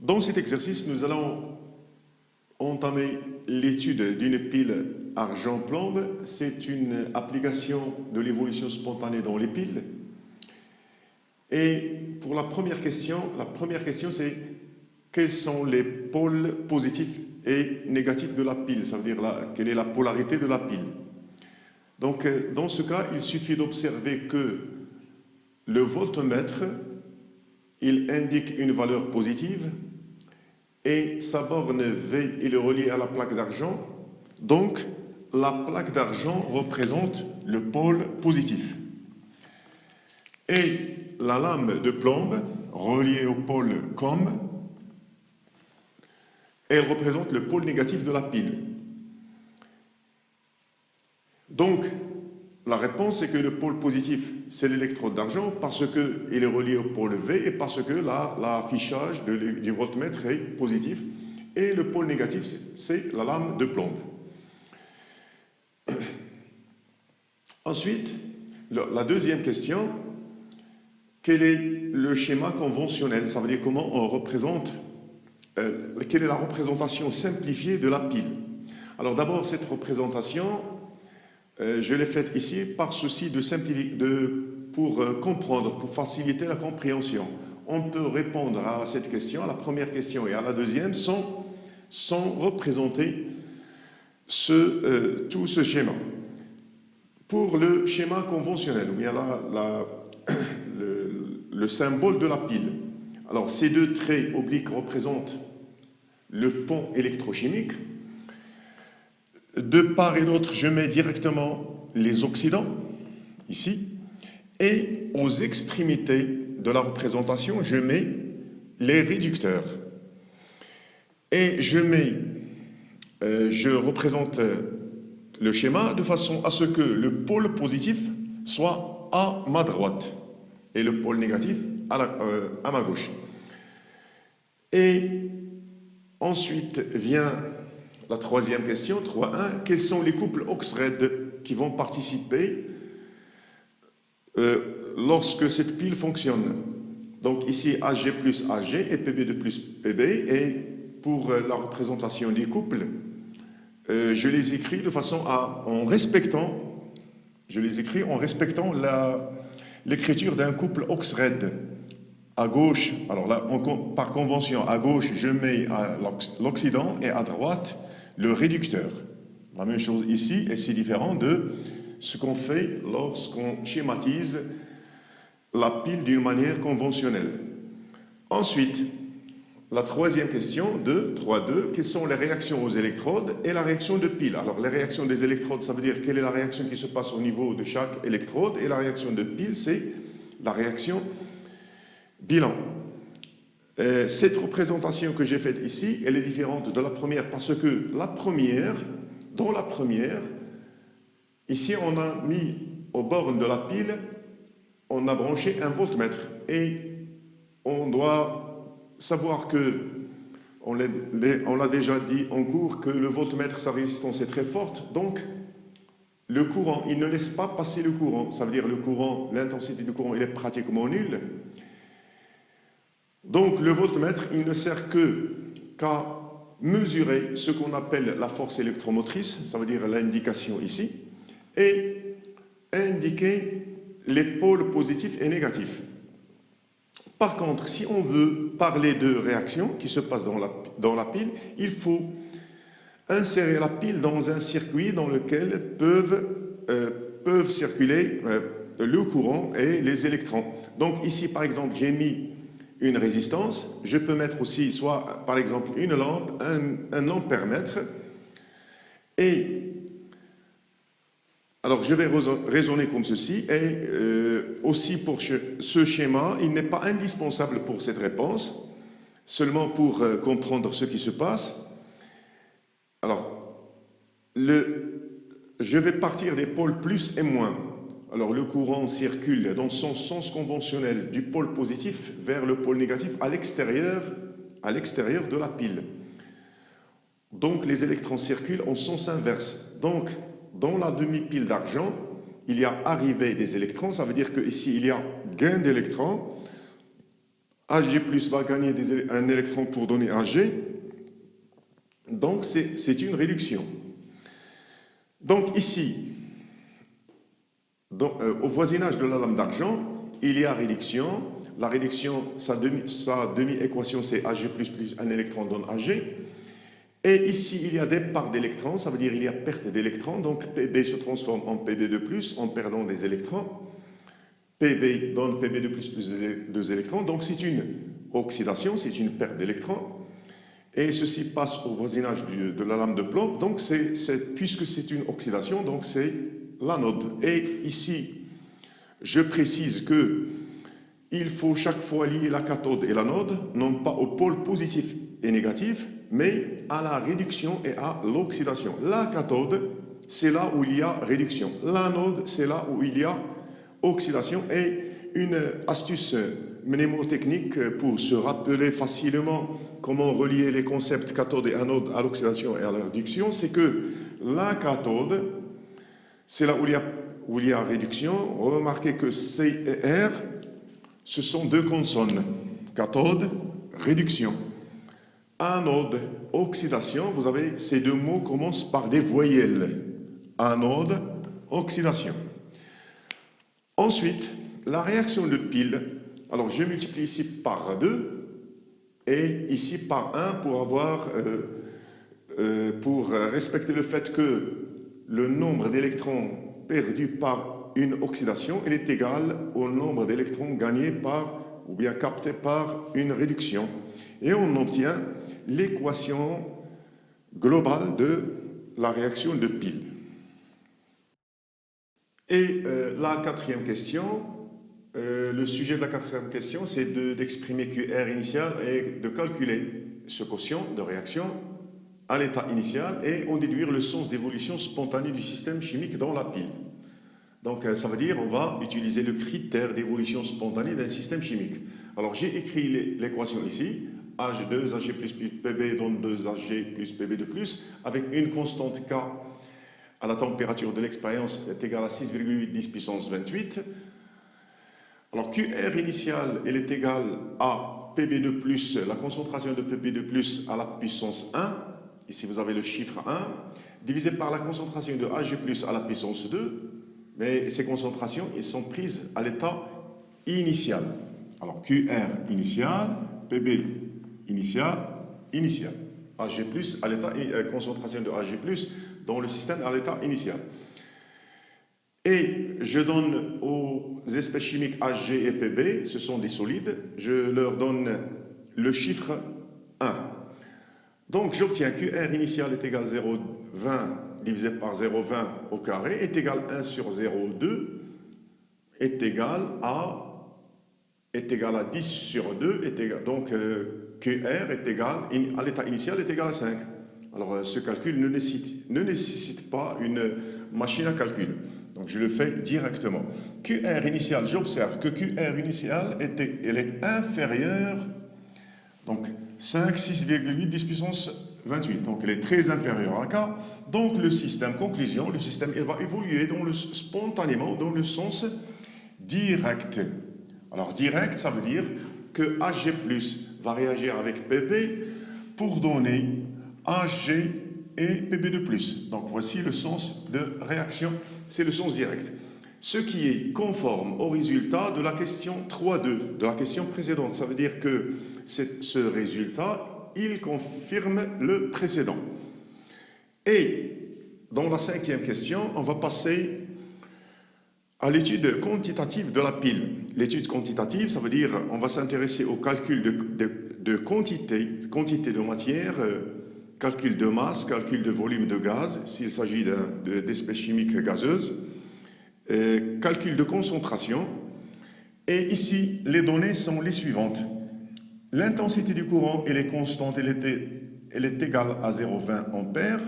Dans cet exercice, nous allons entamer l'étude d'une pile argent-plomb. C'est une application de l'évolution spontanée dans les piles. Et pour la première question c'est quels sont les pôles positifs et négatifs de la pile, ça veut dire quelle est la polarité de la pile. Donc dans ce cas, il suffit d'observer que le voltmètre, il indique une valeur positive et sa borne V, il est relié à la plaque d'argent. Donc la plaque d'argent représente le pôle positif. Et la lame de plomb, reliée au pôle COM, elle représente le pôle négatif de la pile. Donc, la réponse est que le pôle positif, c'est l'électrode d'argent parce qu'il est relié au pôle V et parce que l'affichage du voltmètre est positif. Et le pôle négatif, c'est la lame de plomb. Ensuite, la deuxième question, quel est le schéma conventionnel? Ça veut dire comment on représente, quelle est la représentation simplifiée de la pile? Alors d'abord, cette représentation, je l'ai faite ici par souci de simplifier, pour comprendre, pour faciliter la compréhension. On peut répondre à cette question, à la première question et à la deuxième, sans représenter tout ce schéma. Pour le schéma conventionnel, il y a le symbole de la pile. Alors, ces deux traits obliques représentent le pont électrochimique. De part et d'autre, je mets directement les oxydants, ici, et aux extrémités de la représentation, je mets les réducteurs. Et je représente le schéma de façon à ce que le pôle positif soit à ma droite et le pôle négatif à ma gauche. Et ensuite vient la troisième question, 3.1. Quels sont les couples Oxred qui vont participer lorsque cette pile fonctionne? Donc ici, AG plus AG et PB2 plus PB. Et pour la représentation des couples, je les écris de façon en respectant l'écriture d'un couple Oxred. À gauche, alors là, par convention, à gauche, je mets l'oxydant et à droite, le réducteur. La même chose ici, et c'est différent de ce qu'on fait lorsqu'on schématise la pile d'une manière conventionnelle. Ensuite, la troisième question, 3.2, quelles sont les réactions aux électrodes et la réaction de pile? Alors, les réactions des électrodes, ça veut dire quelle est la réaction qui se passe au niveau de chaque électrode, et la réaction de pile, c'est la réaction bilan. Cette représentation que j'ai faite ici, elle est différente de la première parce que dans la première, ici on a mis aux bornes de la pile, on a branché un voltmètre et on doit savoir que, on l'a déjà dit en cours, que le voltmètre, sa résistance est très forte, donc le courant, il ne laisse pas passer le courant, ça veut dire le courant, l'intensité du courant, il est pratiquement nulle. Donc le voltmètre, il ne sert qu'à mesurer ce qu'on appelle la force électromotrice, ça veut dire l'indication ici, et indiquer les pôles positifs et négatifs. Par contre, si on veut parler de réactions qui se passent dans la pile, il faut insérer la pile dans un circuit dans lequel peuvent circuler le courant et les électrons. Donc ici, par exemple, j'ai mis une résistance, je peux mettre aussi soit par exemple une lampe, un ampère-mètre, et alors je vais raisonner comme ceci, et aussi pour ce schéma, il n'est pas indispensable pour cette réponse, seulement pour comprendre ce qui se passe. Alors, je vais partir des pôles plus et moins. Alors le courant circule dans son sens conventionnel du pôle positif vers le pôle négatif à l'extérieur de la pile. Donc les électrons circulent en sens inverse. Donc dans la demi-pile d'argent, il y a arrivée des électrons, ça veut dire qu'ici il y a gain d'électrons. Ag plus va gagner un électron pour donner Ag. Donc, c'est une réduction. Donc, ici, au voisinage de la lame d'argent, il y a réduction. La réduction, sa demi-équation, c'est Ag plus un électron donne Ag. Et ici, il y a départ d'électrons, ça veut dire qu'il y a perte d'électrons. Donc, Pb se transforme en Pb2+, en perdant des électrons. Pb donne Pb2+, plus 2 électrons. Donc, c'est une oxydation, c'est une perte d'électrons. Et ceci passe au voisinage de la lame de plomb. Donc, puisque c'est une oxydation, donc c'est l'anode. Et ici, je précise que il faut chaque fois lier la cathode et l'anode, non pas au pôle positif et négatif, mais à la réduction et à l'oxydation. La cathode, c'est là où il y a réduction. L'anode, c'est là où il y a oxydation. Et une astuce mnémotechnique pour se rappeler facilement comment relier les concepts cathode et anode à l'oxydation et à la réduction, c'est que la cathode, c'est là où il y a réduction. Remarquez que C et R, ce sont deux consonnes. Cathode, réduction. Anode, oxydation. Vous avez ces deux mots commencent par des voyelles. Anode, oxydation. Ensuite, la réaction de pile. Alors, je multiplie ici par 2 et ici par 1 pour respecter le fait que le nombre d'électrons perdus par une oxydation il est égal au nombre d'électrons gagnés par ou bien captés par une réduction. Et on obtient l'équation globale de la réaction de pile. Et la quatrième question, le sujet de la quatrième question, c'est d'exprimer QR initial et de calculer ce quotient de réaction à l'état initial et en déduire le sens d'évolution spontanée du système chimique dans la pile. Donc ça veut dire on va utiliser le critère d'évolution spontanée d'un système chimique. Alors j'ai écrit l'équation ici, Ag2, Ag plus Pb donne 2 Ag plus Pb2+, avec une constante K à la température de l'expérience est égale à 6,8 10 puissance 28. Alors QR initial, elle est égale à Pb2+, la concentration de Pb2+, à la puissance 1, ici vous avez le chiffre 1, divisé par la concentration de Ag+, à la puissance 2, mais ces concentrations elles sont prises à l'état initial. Alors QR initial, Pb initial, initial. Ag+, à l'état concentration de Ag+, dans le système à l'état initial. Et je donne aux espèces chimiques Ag et Pb, ce sont des solides, je leur donne le chiffre 1. Donc j'obtiens que R initial est égal à 0,20 divisé par 0,20 au carré est égal à 1 sur 0,2 est égal à 10 sur 2 est égal, donc QR est égal à l'état initial est égal à 5. Alors ce calcul ne nécessite pas une machine à calcul. Donc je le fais directement. QR initial, j'observe que QR initial elle est inférieure, donc 5, 6,8, 10 puissance 28. Donc elle est très inférieure à K. Donc le système, conclusion, le système il va évoluer spontanément dans le sens direct. Alors direct, ça veut dire que Ag+ va réagir avec Pb pour donner Ag et Pb2+. Donc voici le sens de réaction, c'est le sens direct. Ce qui est conforme au résultat de la question 3.2, de la question précédente. Ça veut dire que ce résultat, il confirme le précédent. Et dans la cinquième question, on va passer à l'étude quantitative de la pile. L'étude quantitative, ça veut dire on va s'intéresser au calcul de quantité de matière, calcul de masse, calcul de volume de gaz, s'il s'agit d'espèces chimiques gazeuses, calcul de concentration. Et ici, les données sont les suivantes. L'intensité du courant, elle est constante, elle est égale à 0,20 ampères.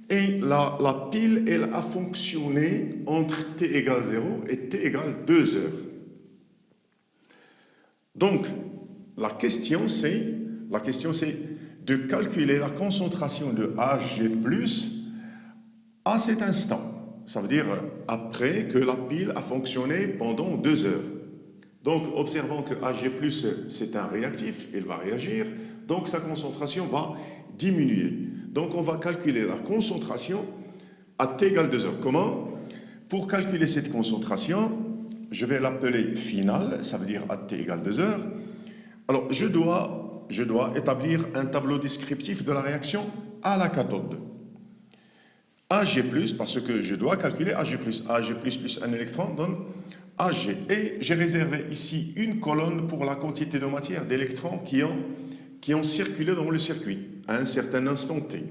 Et la pile, elle a fonctionné entre T égale 0 et T égale 2 heures. Donc, la question c'est de calculer la concentration de Ag+ à cet instant. Ça veut dire après que la pile a fonctionné pendant 2 heures. Donc, observons que Ag+, c'est un réactif, il va réagir, donc sa concentration va diminuer. Donc, on va calculer la concentration à T égale 2 heures. Comment? Pour calculer cette concentration, je vais l'appeler finale, ça veut dire à T égale 2 heures. Alors, je dois établir un tableau descriptif de la réaction à la cathode. Ag+, parce que je dois calculer Ag+. Ag++ plus un électron donne Ag. Et j'ai réservé ici une colonne pour la quantité de matière d'électrons qui ont circulé dans le circuit à un certain instant T.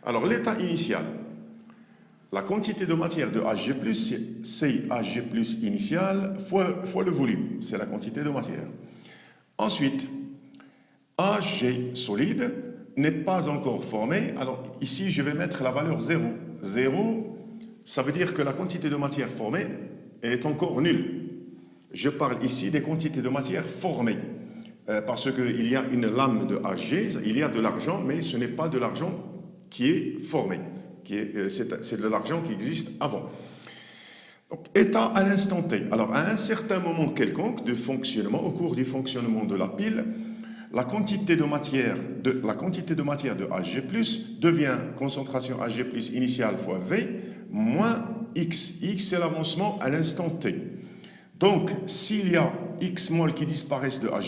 Alors, l'état initial, la quantité de matière de Ag+, c'est Ag+ initial fois le volume, c'est la quantité de matière. Ensuite, Ag solide n'est pas encore formé. Alors ici, je vais mettre la valeur 0. 0, ça veut dire que la quantité de matière formée est encore nulle. Je parle ici des quantités de matière formées. Parce qu'il y a une lame de Ag, il y a de l'argent, mais ce n'est pas de l'argent qui est formé. C'est de l'argent qui existe avant. Donc, état à l'instant T. Alors, à un certain moment quelconque de fonctionnement, au cours du fonctionnement de la pile, la quantité de matière de Ag+ devient concentration Ag+ initiale fois V moins X. X, c'est l'avancement à l'instant T. Donc, s'il y a X mol qui disparaissent de Ag+,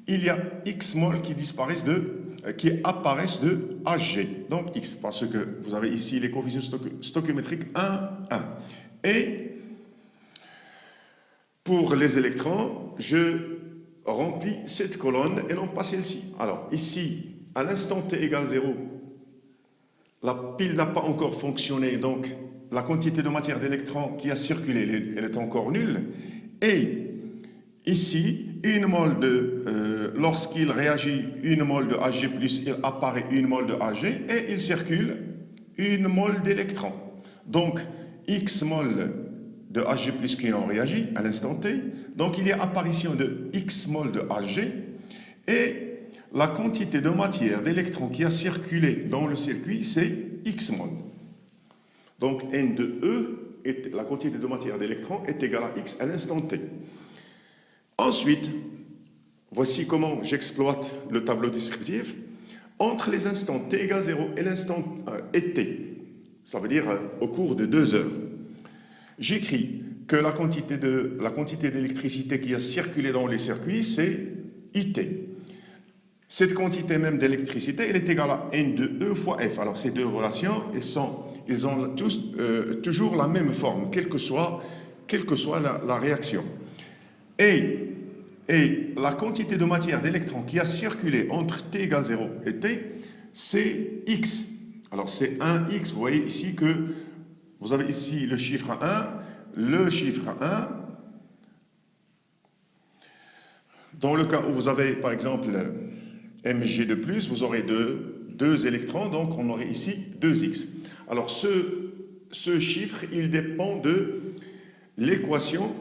il y a X mol qui apparaissent de Ag. Donc, X, parce que vous avez ici les coefficients stoichiométriques 1, 1. Et pour les électrons, je remplis cette colonne et non pas celle-ci. Alors, ici, à l'instant T égale 0, la pile n'a pas encore fonctionné, donc la quantité de matière d'électrons qui a circulé, elle est encore nulle. Et ici, lorsqu'il réagit une mole de Ag+, il apparaît une mole de Ag et il circule une mole d'électrons. Donc, X mol de Ag+ qui ont réagi à l'instant T. Donc, il y a apparition de X mol de Ag et la quantité de matière d'électrons qui a circulé dans le circuit, c'est X mol. Donc, N de E, la quantité de matière d'électrons est égale à X à l'instant T. Ensuite, voici comment j'exploite le tableau descriptif. Entre les instants T égale 0 et l'instant T, ça veut dire au cours de 2 heures, j'écris que la quantité d'électricité qui a circulé dans les circuits, c'est IT. Cette quantité même d'électricité, elle est égale à N de E fois F. Alors, ces deux relations, ils ont toujours la même forme, quelle que soit la réaction. Et la quantité de matière d'électrons qui a circulé entre T égale 0 et T, c'est X. Alors, c'est 1X. Vous voyez ici que vous avez ici le chiffre 1, le chiffre 1. Dans le cas où vous avez, par exemple, Mg de plus, vous aurez deux électrons, donc on aurait ici 2X. Alors, ce chiffre, il dépend de l'équation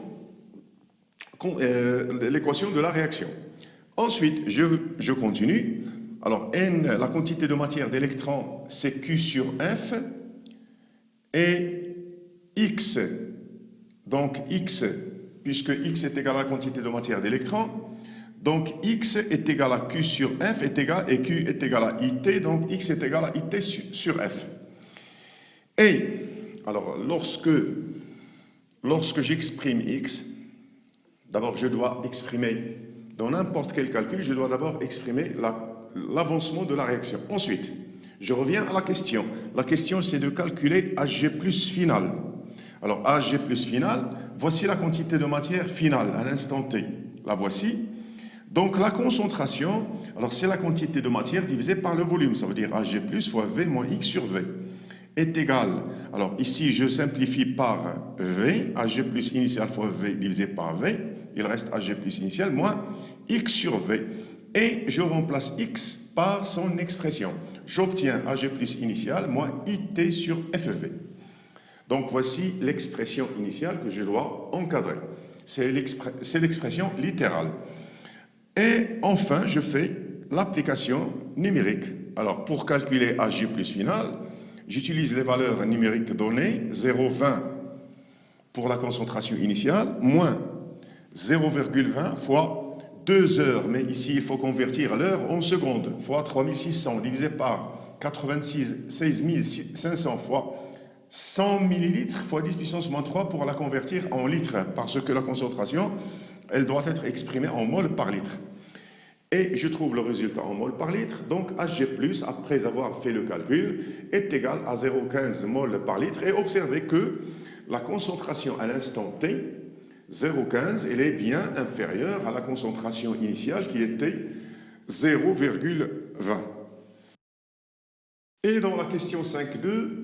de la réaction. Ensuite, je continue. Alors, N, la quantité de matière d'électrons, c'est Q sur F. Et X, donc X, puisque X est égal à la quantité de matière d'électrons, donc X est égal à Q sur F et Q est égal à IT, donc X est égal à IT sur F. Et, alors, lorsque j'exprime X, d'abord, je dois exprimer, dans n'importe quel calcul, je dois d'abord exprimer l'avancement de la réaction. Ensuite, je reviens à la question. La question, c'est de calculer Ag+ final. Alors, Ag+ final, voici la quantité de matière finale à l'instant T. La voici. Donc, la concentration, alors c'est la quantité de matière divisée par le volume. Ça veut dire Ag+ fois V moins X sur V est égal. Alors, ici, je simplifie par V, Ag+ initial fois V divisé par V. Il reste Ag+ initial moins X sur V. Et je remplace X par son expression. J'obtiens Ag+ initial moins IT sur FV. Donc, voici l'expression initiale que je dois encadrer. C'est l'expression littérale. Et enfin, je fais l'application numérique. Alors, pour calculer Ag+ final, j'utilise les valeurs numériques données, 0,20 pour la concentration initiale, moins 0,20 fois 2 heures, mais ici il faut convertir l'heure en secondes, fois 3600 divisé par 96 500 fois 100 millilitres fois 10 puissance moins 3 pour la convertir en litres, parce que la concentration, elle doit être exprimée en mol par litre. Et je trouve le résultat en mol par litre, donc Hg+, après avoir fait le calcul, est égal à 0,15 mol par litre. Et observez que la concentration à l'instant T, 0,15, elle est bien inférieure à la concentration initiale qui était 0,20. Et dans la question 5.2,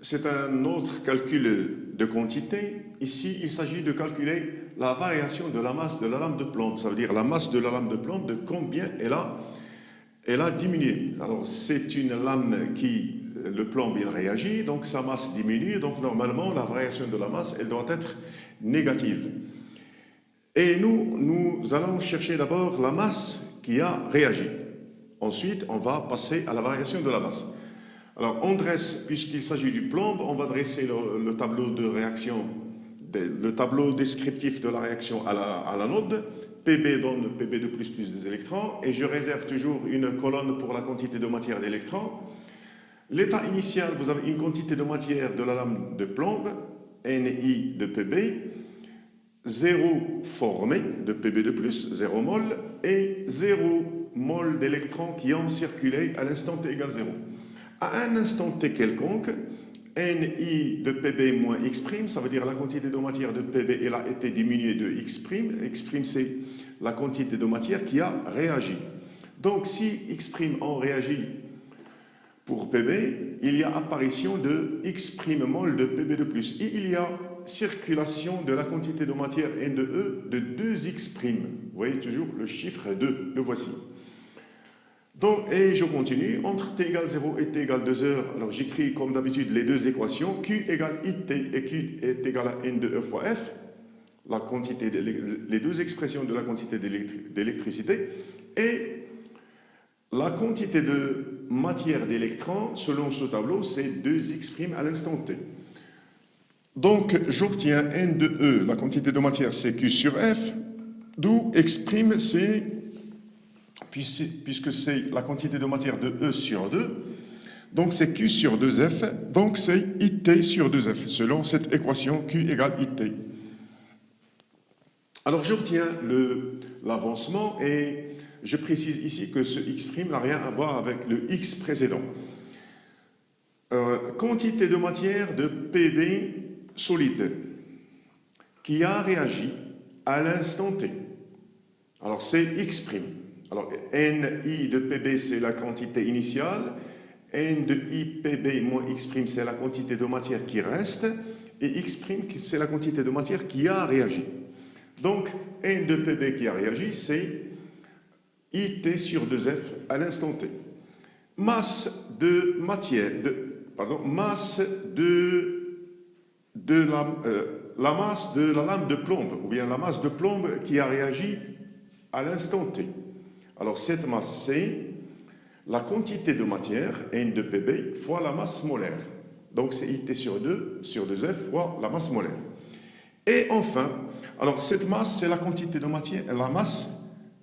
c'est un autre calcul de quantité. Ici, il s'agit de calculer la variation de la masse de la lame de plomb. Ça veut dire la masse de la lame de plomb, de combien elle a diminué. Alors, c'est une lame qui, le plomb, il réagit, donc sa masse diminue. Donc, normalement, la variation de la masse, elle doit être négative. Et nous allons chercher d'abord la masse qui a réagi. Ensuite, on va passer à la variation de la masse. Alors, on dresse, puisqu'il s'agit du plomb, on va dresser le tableau de réaction, le tableau descriptif de la réaction à l'anode. Pb donne Pb2++ des électrons, et je réserve toujours une colonne pour la quantité de matière d'électrons. L'état initial, vous avez une quantité de matière de la lame de plomb, Ni de Pb, 0 formé de Pb2+, 0 mol, et 0 mol d'électrons qui ont circulé à l'instant t égale 0. À un instant t quelconque, Ni de Pb moins x', ça veut dire la quantité de matière de Pb, elle a été diminuée de x'. X', c'est la quantité de matière qui a réagi. Donc, si x' ont réagi pour Pb, il y a apparition de x' mol de Pb2+. Et il y a circulation de la quantité de matière N de E de 2x'. Vous voyez toujours le chiffre 2, le voici. Donc, et je continue, entre t égale 0 et t égale 2 heures, alors j'écris comme d'habitude les deux équations, Q égale IT et Q est égal à N de E fois F, les deux expressions de la quantité d'électricité, et la quantité de matière d'électrons, selon ce tableau, c'est 2x' à l'instant t. Donc, j'obtiens N de E, la quantité de matière, c'est Q sur F, d'où x', c'est, puisque c'est la quantité de matière de E sur 2, donc c'est Q sur 2F, donc c'est IT sur 2F, selon cette équation Q égale IT. Alors, j'obtiens l'avancement et je précise ici que ce x' n'a rien à voir avec le x précédent. Quantité de matière de Pb solide qui a réagi à l'instant t. Alors, c'est x'. Alors, Ni de Pb, c'est la quantité initiale. N de IPB moins x', c'est la quantité de matière qui reste. Et x', c'est la quantité de matière qui a réagi. Donc, N de Pb qui a réagi, c'est IT sur 2F à l'instant t. Masse de matière, masse la masse de la lame de plomb, ou bien la masse de plomb qui a réagi à l'instant t. Alors, cette masse, c'est la quantité de matière, N de Pb, fois la masse molaire. Donc, c'est IT sur 2F fois la masse molaire. Et enfin, alors cette masse, c'est la quantité de matière, la masse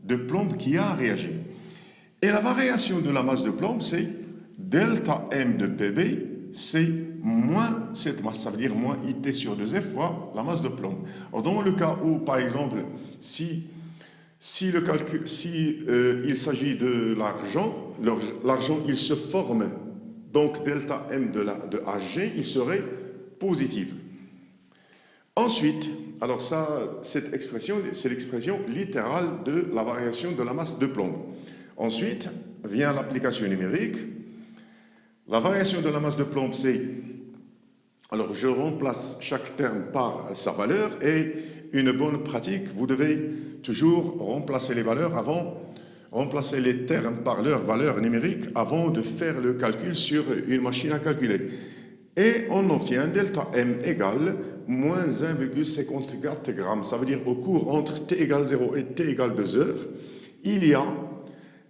de plomb qui a réagi. Et la variation de la masse de plomb, c'est delta M de Pb, c'est moins cette masse, ça veut dire moins IT sur 2F fois la masse de plomb. Alors, dans le cas où, par exemple, si il s'agit de l'argent, il se forme, donc delta M de Hg, il serait positif. Ensuite, alors ça, cette expression, c'est l'expression littérale de la variation de la masse de plomb. Ensuite, vient l'application numérique. La variation de la masse de plomb, c'est... Alors, je remplace chaque terme par sa valeur et une bonne pratique, vous devez toujours remplacer les valeurs remplacer les termes par leur valeur numérique avant de faire le calcul sur une machine à calculer. Et on obtient delta M égale moins 1,54 grammes. Ça veut dire au cours entre t égale 0 et t égale 2 heures, il y a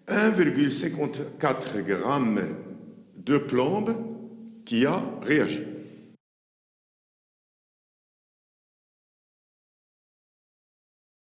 1,54 grammes de plomb qui a réagi.